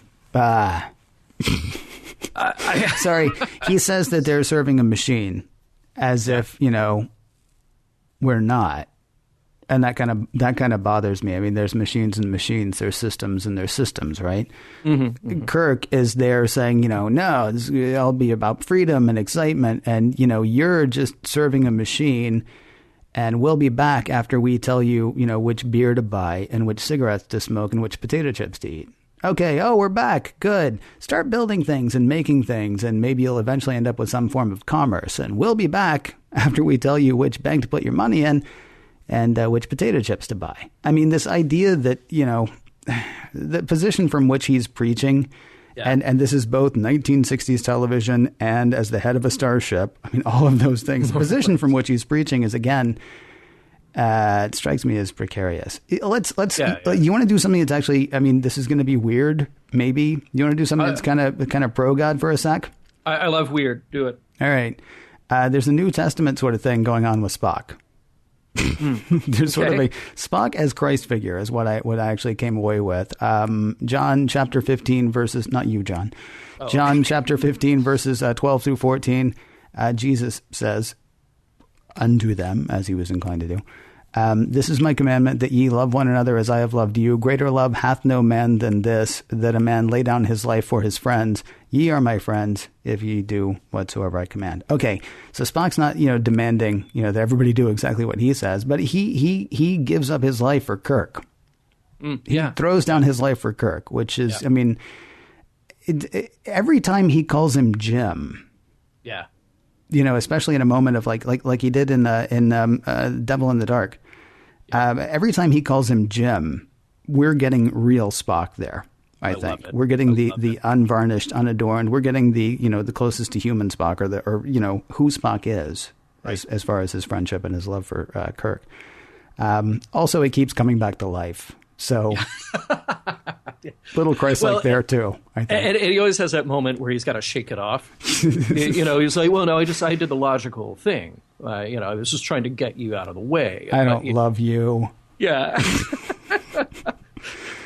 Speaker 4: Sorry. He says that they're serving a machine as if, you know, we're not. And that kind of bothers me. I mean, there's machines and machines, there's systems and there's systems, right? Mm-hmm, mm-hmm. Kirk is there saying, you know, no, this will all be about freedom and excitement. And, you know, you're just serving a machine and we'll be back after we tell you, you know, which beer to buy and which cigarettes to smoke and which potato chips to eat. Okay, oh, we're back. Good. Start building things and making things, and maybe you'll eventually end up with some form of commerce. And we'll be back after we tell you which bank to put your money in and which potato chips to buy. I mean, this idea that, you know, the position from which he's preaching, yeah. and this is both 1960s television and as the head of a starship, I mean, all of those things, the position from which he's preaching is, again, it strikes me as precarious. Let's. You want to do something that's actually, I mean, this is going to be weird, maybe. You want to do something that's kind of pro-God for a sec?
Speaker 3: I love weird. Do it.
Speaker 4: All right. There's a New Testament sort of thing going on with Spock. There's sort of a Spock as Christ figure is what I actually came away with. John chapter 15 verses, not you, John. Oh. John chapter 15 verses 12 through 14. Jesus says unto them, as he was inclined to do, this is my commandment, that ye love one another as I have loved you. Greater love hath no man than this, that a man lay down his life for his friends. Ye are my friends if ye do whatsoever I command. Okay, so Spock's not, you know, demanding, you know, that everybody do exactly what he says, but he gives up his life for Kirk. He throws down his life for Kirk, which is, I mean, every time he calls him Jim.
Speaker 3: Yeah.
Speaker 4: You know, especially in a moment of like he did in Devil in the Dark. Every time he calls him Jim, we're getting real Spock there. I think we're getting the unvarnished, unadorned. We're getting the closest to human Spock, or who Spock is, right, as far as his friendship and his love for Kirk. Also, he keeps coming back to life. So little Christ-like there too, I think.
Speaker 3: And he always has that moment where he's got to shake it off. You know, he's like, well, no, I did the logical thing. You know, I was just trying to get you out of the way.
Speaker 4: I don't love you.
Speaker 3: Yeah.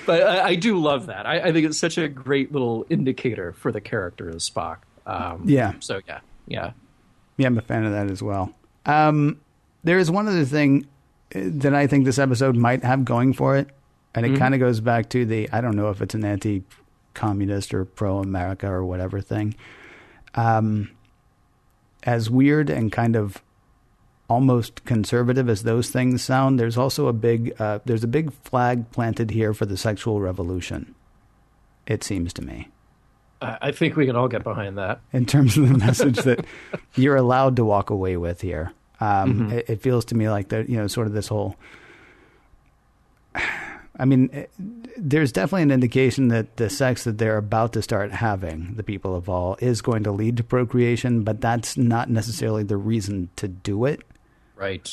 Speaker 3: But I do love that. I think it's such a great little indicator for the character of Spock. So, yeah.
Speaker 4: Yeah, I'm a fan of that as well. There is one other thing that I think this episode might have going for it. And it kind of goes back to I don't know if it's an anti-communist or pro-America or whatever thing. As weird and kind of almost conservative as those things sound, there's also a big flag planted here for the sexual revolution, it seems to me.
Speaker 3: I think we can all get behind that.
Speaker 4: In terms of the message that you're allowed to walk away with here. It feels to me like sort of this whole... I mean, there's definitely an indication that the sex that they're about to start having, the people of Vaal, is going to lead to procreation, but that's not necessarily the reason to do it.
Speaker 3: Right.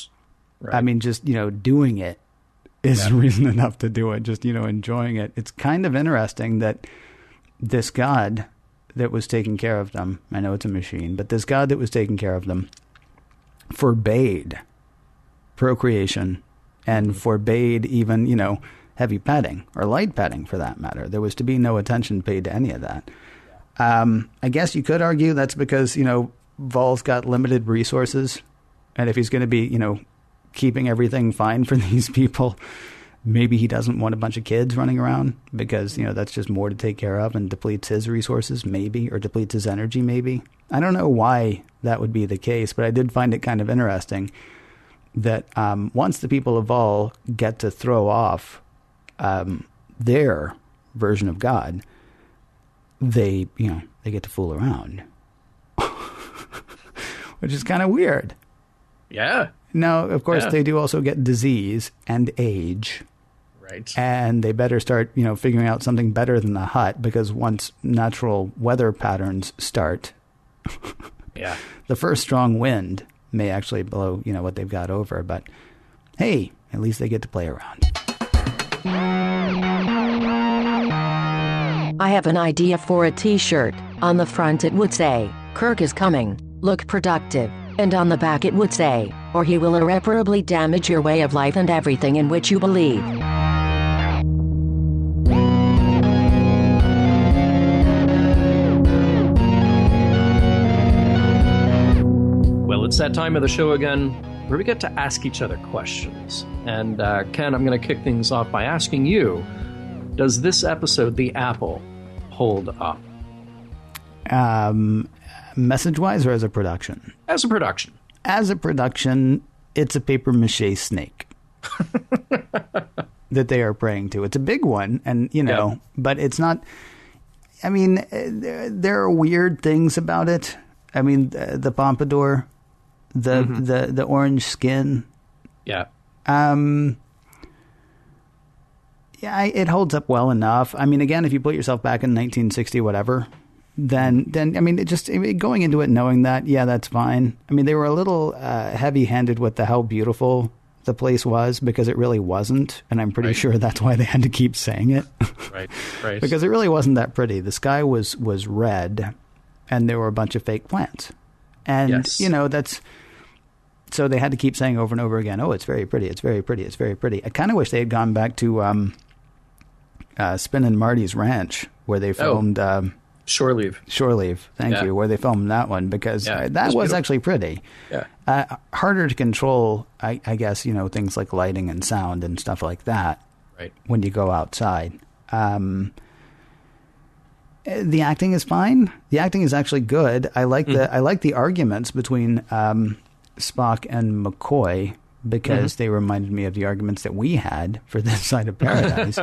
Speaker 4: I mean, just, doing it is reason enough to do it. Just, enjoying it. It's kind of interesting that this god that was taking care of them, I know it's a machine, but this god that was taking care of them forbade procreation and forbade even, heavy petting or light petting for that matter. There was to be no attention paid to any of that. I guess you could argue that's because, Vaal's got limited resources. And if he's going to be, keeping everything fine for these people, maybe he doesn't want a bunch of kids running around because, that's just more to take care of and depletes his resources, maybe, or depletes his energy, maybe. I don't know why that would be the case, but I did find it kind of interesting that once the people of Vaal get to throw off their version of God, they get to fool around, which is kind of weird.
Speaker 3: Yeah.
Speaker 4: Now, of course, they do also get disease and age.
Speaker 3: Right.
Speaker 4: And they better start, figuring out something better than the hut, because once natural weather patterns start, the first strong wind may actually blow, what they've got over. But hey, at least they get to play around.
Speaker 2: I have an idea for a t-shirt. On the front it would say, "Kirk is coming, look productive." And on the back it would say, "Or he will irreparably damage your way of life and everything in which you believe."
Speaker 3: Well, it's that time of the show again where we get to ask each other questions. And Ken, I'm going to kick things off by asking you, does this episode, The Apple, hold up?
Speaker 4: Message-wise or as a production?
Speaker 3: As a production.
Speaker 4: As a production, it's a papier-mâché snake that they are praying to. It's a big one, and, but it's not... I mean, there are weird things about it. I mean, the pompadour, the orange skin.
Speaker 3: Yeah.
Speaker 4: It holds up well enough. I mean, again, if you put yourself back in 1960, whatever... Then I mean, going into it knowing that, that's fine. I mean, they were a little heavy-handed with how beautiful the place was, because it really wasn't, and I'm pretty sure that's why they had to keep saying it.
Speaker 3: Right.
Speaker 4: Because it really wasn't that pretty. The sky was red, and there were a bunch of fake plants, and that's. So they had to keep saying over and over again, "Oh, it's very pretty. It's very pretty. It's very pretty." I kind of wish they had gone back to Spin and Marty's Ranch, where they filmed.
Speaker 3: Shore Leave.
Speaker 4: Thank you. Where they filmed that one, because that was actually pretty.
Speaker 3: Yeah.
Speaker 4: Harder to control, I guess, things like lighting and sound and stuff like that.
Speaker 3: Right. When
Speaker 4: you go outside. The acting is fine. The acting is actually good. I like the arguments between Spock and McCoy, because they reminded me of the arguments that we had for This Side of Paradise.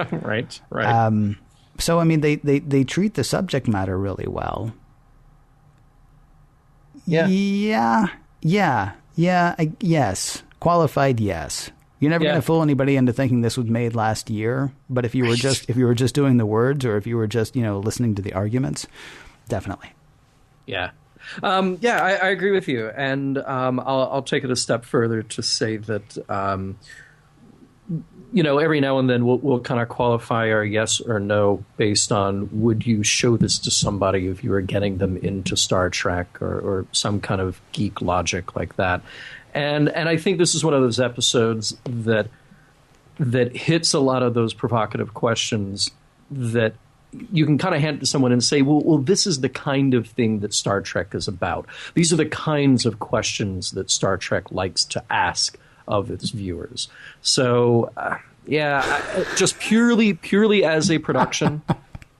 Speaker 3: Right.
Speaker 4: So, I mean, they treat the subject matter really well.
Speaker 3: Yeah.
Speaker 4: Yes. Qualified, yes. You're never going to fool anybody into thinking this was made last year. But if you were just doing the words, or if you were just, listening to the arguments, definitely.
Speaker 3: Yeah. I agree with you. And I'll take it a step further to say that, every now and then we'll kind of qualify our yes or no based on, would you show this to somebody if you were getting them into Star Trek or some kind of geek logic like that. And I think this is one of those episodes that hits a lot of those provocative questions that you can kind of hand it to someone and say, well, this is the kind of thing that Star Trek is about. These are the kinds of questions that Star Trek likes to ask of its viewers. So, just purely as a production,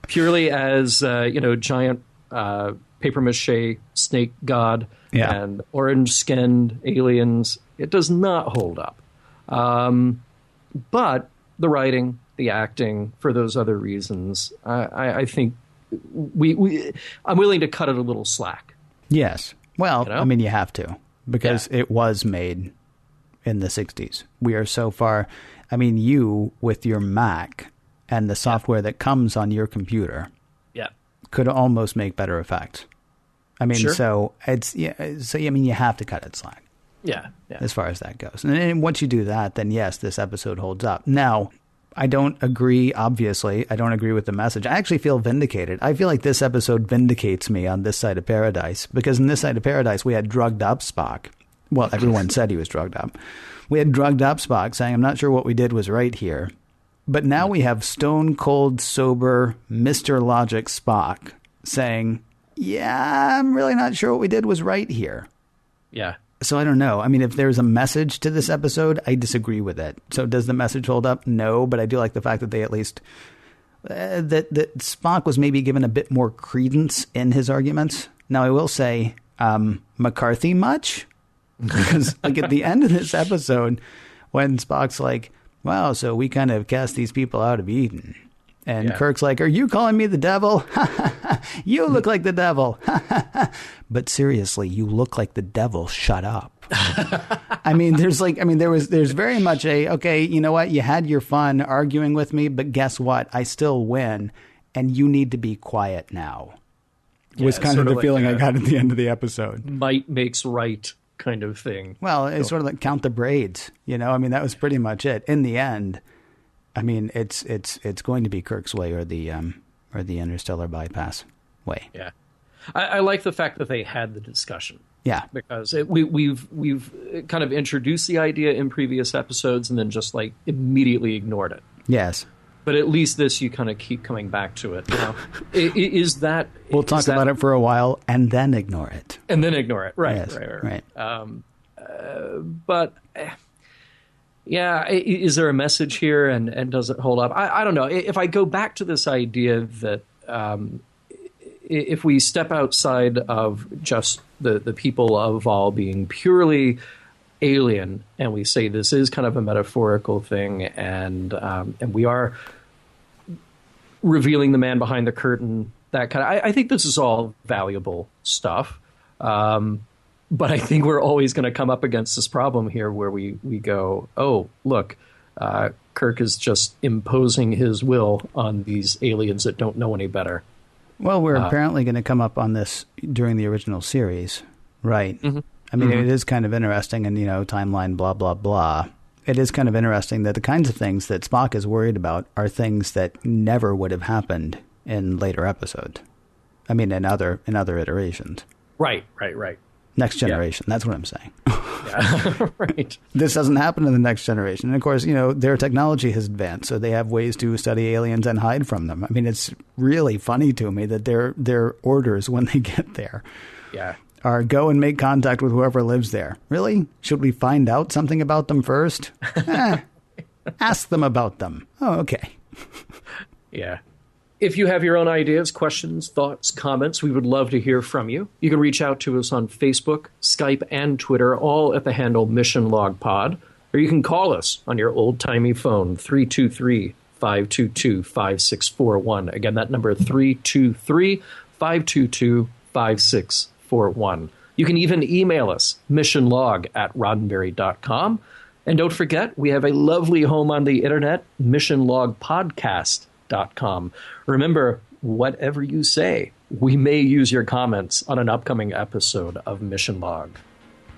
Speaker 3: purely as, giant papier-mâché snake god and orange-skinned aliens, it does not hold up. But the writing, the acting, for those other reasons, I think I'm willing to cut it a little slack.
Speaker 4: Yes. Well, I mean, you have to, because it was made in the 60s. We are so far. I mean, you with your Mac and the software that comes on your computer could almost make better effects. I mean, so it's I mean, you have to cut it slack.
Speaker 3: Yeah.
Speaker 4: As far as that goes. And once you do that, then yes, this episode holds up. Now, I don't agree, obviously. I don't agree with the message. I actually feel vindicated. I feel like this episode vindicates me on This Side of Paradise, because in This Side of Paradise, we had drugged up Spock. Well, everyone said he was drugged up. We had drugged up Spock saying, I'm not sure what we did was right here. But now we have stone cold, sober Mr. Logic Spock saying, yeah, I'm really not sure what we did was right here.
Speaker 3: Yeah.
Speaker 4: So I don't know. I mean, if there's a message to this episode, I disagree with it. So does the message hold up? No, but I do like the fact that they at least that Spock was maybe given a bit more credence in his arguments. Now, I will say, McCarthy much? Because like at the end of this episode, when Spock's like, wow, so we kind of cast these people out of Eden. And Kirk's like, are you calling me the devil? You look like the devil. But seriously, you look like the devil. Shut up. I mean, there's very much okay, you know what? You had your fun arguing with me, but guess what? I still win. And you need to be quiet now. Was kind of the feeling I got at the end of the episode.
Speaker 3: Might makes right kind of thing.
Speaker 4: Well, it's sort of like count the braids, you know? I mean, that was pretty much it. In the end, I mean, it's going to be Kirk's way or the interstellar bypass way.
Speaker 3: Yeah. I like the fact that they had the discussion.
Speaker 4: Yeah.
Speaker 3: Because we've kind of introduced the idea in previous episodes and then just like immediately ignored it.
Speaker 4: Yes.
Speaker 3: But at least this, you kind of keep coming back to it. Now, is that...
Speaker 4: We'll talk about it for a while and then ignore it.
Speaker 3: And then ignore it. Right,
Speaker 4: yes,
Speaker 3: right. But, yeah, is there a message here and does it hold up? I don't know. If I go back to this idea that if we step outside of just the people of Vaal being purely alien and we say this is kind of a metaphorical thing and we are revealing the man behind the curtain, that kind of, I think this is all valuable stuff. But I think we're always going to come up against this problem here where we go, oh, look, Kirk is just imposing his will on these aliens that don't know any better. Well,
Speaker 4: we're apparently going to come up on this during the original series, right? Mm-hmm. I mean, it is kind of interesting and, timeline, blah, blah, blah. It is kind of interesting that the kinds of things that Spock is worried about are things that never would have happened in later episodes. I mean, in other iterations.
Speaker 3: Right.
Speaker 4: Next generation. Yeah. That's what I'm saying.
Speaker 3: Yeah, right.
Speaker 4: This doesn't happen in the next generation. And of course, their technology has advanced, so they have ways to study aliens and hide from them. I mean, it's really funny to me that their orders when they get there are go and make contact with whoever lives there. Really? Should we find out something about them first? Ask them about them. Oh, okay.
Speaker 3: Yeah. If you have your own ideas, questions, thoughts, comments, we would love to hear from you. You can reach out to us on Facebook, Skype, and Twitter, all at the handle Mission Log Pod. Or you can call us on your old-timey phone, 323-522-5641. Again, that number, 323-522-5641. You can even email us, missionlog@roddenberry.com. And don't forget, we have a lovely home on the internet, missionlogpodcast.com. Remember, whatever you say, we may use your comments on an upcoming episode of Mission Log.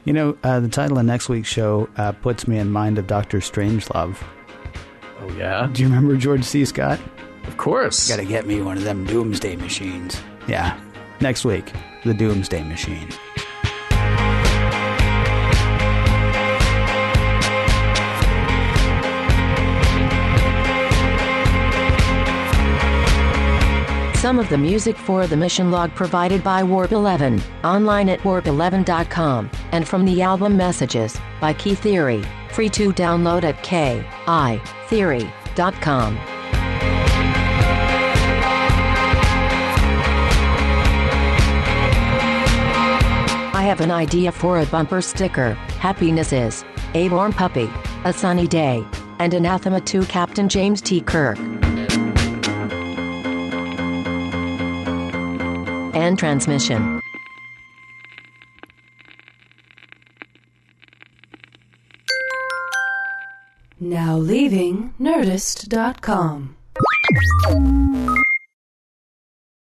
Speaker 4: The title of next week's show puts me in mind of Dr. Strangelove.
Speaker 3: Oh, yeah?
Speaker 4: Do you remember George C. Scott?
Speaker 3: Of course.
Speaker 4: Gotta get me one of them doomsday machines. Yeah. Next week, the doomsday machine.
Speaker 2: Some of the music for the Mission Log provided by Warp 11, online at warp11.com, and from the album Messages by Key Theory, free to download at kitheory.com. I have an idea for a bumper sticker. Happiness is a warm puppy, a sunny day, and anathema to Captain James T. Kirk. And transmission.
Speaker 1: Now leaving Nerdist.com.